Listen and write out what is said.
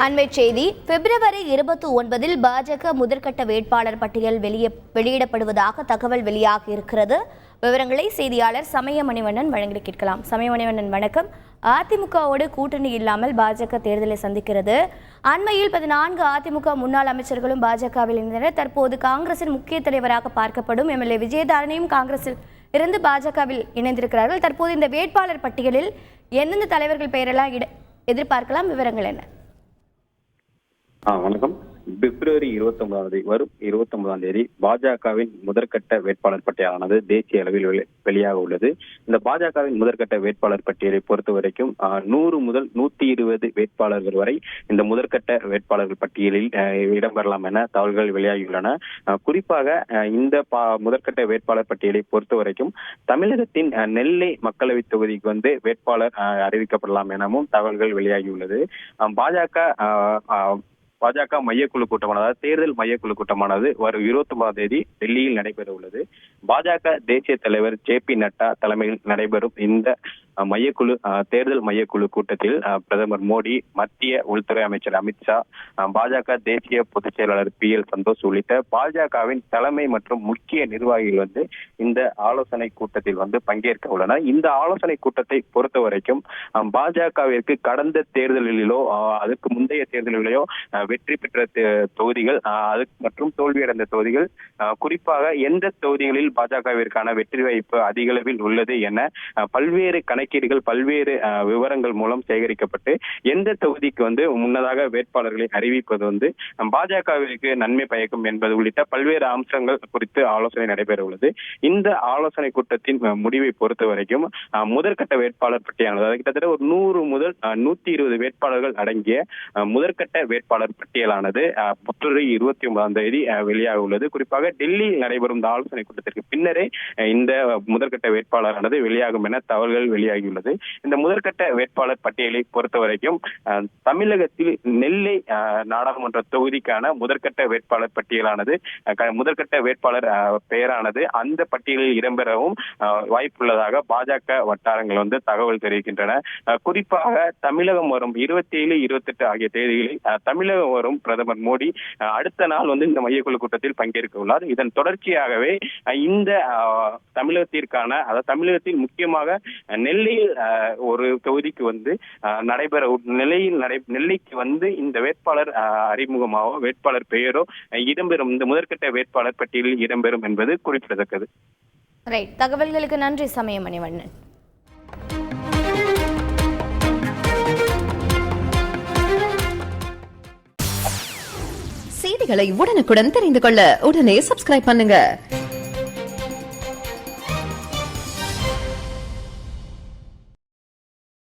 அண்மை செய்தி. பிப்ரவரி 29 பாஜக முதற்கட்ட வேட்பாளர் பட்டியல் வெளியிடப்படுவதாக தகவல் வெளியாகி இருக்கிறது. விவரங்களை செய்தியாளர் சமயமணிவண்ணன் வழங்கி கேட்கலாம். சமயமணிவண்ணன், வணக்கம். அதிமுகவோடு கூட்டணி இல்லாமல் பாஜக தேர்தலை சந்திக்கிறது. அண்மையில் 14 அதிமுக முன்னாள் அமைச்சர்களும் பாஜகவில் இருந்தனர். தற்போது காங்கிரசின் முக்கிய தலைவராக பார்க்கப்படும் எம்எல்ஏ விஜயதாரணியும் காங்கிரஸில் இருந்து பாஜகவில் இணைந்திருக்கிறார்கள். தற்போது இந்த வேட்பாளர் பட்டியலில் எந்தெந்த தலைவர்கள் பெயரெல்லாம் எதிர்பார்க்கலாம்? விவரங்கள் என்ன? வணக்கம். பிப்ரவரி 29ஆம் தேதி பாஜகவின் முதற்கட்ட வேட்பாளர் பட்டியலானது தேசிய அளவில் வெளியாக உள்ளது. இந்த பாஜகவின் முதற்கட்ட வேட்பாளர் பட்டியலை பொறுத்த வரைக்கும் 100 முதல் 120 வேட்பாளர்கள் வரை இந்த முதற்கட்ட வேட்பாளர்கள் பட்டியலில் இடம்பெறலாம் என தகவல்கள் வெளியாகியுள்ளன. குறிப்பாக இந்த முதற்கட்ட வேட்பாளர் பட்டியலை பொறுத்த வரைக்கும் தமிழகத்தின் நெல்லை மக்களவை தொகுதிக்கு வேட்பாளர் அறிவிக்கப்படலாம் எனவும் தகவல்கள் வெளியாகியுள்ளது. பாஜக மையக்குழு கூட்டமானது, தேர்தல் மையக்குழு கூட்டமானது வரும் 29ஆம் தேதி டெல்லியில் நடைபெற உள்ளது. பாஜக தேசிய தலைவர் JP நட்டா தலைமையில் நடைபெறும் இந்த தேர்தல் மையக்குழு கூட்டத்தில் பிரதமர் மோடி, மத்திய உள்துறை அமைச்சர் அமித்ஷா, பாஜக தேசிய பொதுச் செயலாளர் PL சந்தோஷ் உள்ளிட்ட பாஜகவின் தலைமை மற்றும் முக்கிய நிர்வாகிகள் இந்த ஆலோசனை கூட்டத்தில் பங்கேற்க உள்ளனர். இந்த ஆலோசனை கூட்டத்தை பொறுத்த வரைக்கும் பாஜகவிற்கு கடந்த தேர்தலிலோ அதுக்கு முந்தைய தேர்தலிலோ வெற்றி பெற்ற தொகுதிகள் மற்றும் தோல்வியடைந்த தொகுதிகள், குறிப்பாக எந்த தொகுதிகளில் பாஜகவிற்கான வெற்றி வாய்ப்பு அதிக அளவில் உள்ளது என பல்வேறு கணக்கீடுகள், பல்வேறு விவரங்கள் மூலம் சேகரிக்கப்பட்டு எந்த தொகுதிக்கு முன்னதாக வேட்பாளர்களை அறிவிப்பது பாஜகவிற்கு நன்மை பயக்கும் என்பது உள்ளிட்ட பல்வேறு அம்சங்கள் குறித்து ஆலோசனை நடைபெற உள்ளது. இந்த ஆலோசனை கூட்டத்தின் முடிவை பொறுத்த வரைக்கும் முதற்கட்ட வேட்பாளர் பட்டியலானது கிட்டத்தட்ட ஒரு 100 முதல் 120 வேட்பாளர்கள் அடங்கிய முதற்கட்ட வேட்பாளர் பட்டியலானது பிப்ரவரி 29ஆம் தேதி வெளியாக உள்ளது. குறிப்பாக டெல்லியில் நடைபெறும் இந்த ஆலோசனை கூட்டத்திற்கு பின்னரே இந்த முதற்கட்ட வேட்பாளரானது வெளியாகும் என தகவல்கள் வெளியாகியுள்ளது. இந்த முதற்கட்ட வேட்பாளர் பட்டியலை பொறுத்த வரைக்கும் தமிழகத்தில் நெல்லை நாடாளுமன்ற தொகுதிக்கான முதற்கட்ட வேட்பாளர் பட்டியலானது, முதற்கட்ட வேட்பாளர் பெயரானது அந்த பட்டியலில் இடம்பெறவும் வாய்ப்புள்ளதாக பாஜக வட்டாரங்கள் தகவல் தெரிவிக்கின்றன. குறிப்பாக தமிழகம் வரும் 27, 28 ஆகிய தேதிகளில் தமிழகம் வரும் பிரதமர் மோடி அடுத்த நாள் இந்த மையக்குழு கூட்டத்தில் பங்கேற்க உள்ளார். இதன் தொடர்ச்சியாகவே இந்த தமிழகத்திற்கான, அதாவது தமிழகத்தில் முக்கியமாக நெல்லையில் ஒரு தொகுதிக்கு நடைபெற நெல்லைக்கு இந்த வேட்பாளர் அறிமுகமாவோ வேட்பாளர் பெயரோ இடம்பெறும், இந்த முதற்கட்ட வேட்பாளர் பட்டியலில் இடம்பெறும் என்பது குறிப்பிடத்தக்கது. தகவல்களுக்கு நன்றி சமயமணிவண்ணன். செய்திகளை உடனுக்குடன் தெரிந்து கொள்ள உடனே சப்ஸ்கிரைப் பண்ணுங்க.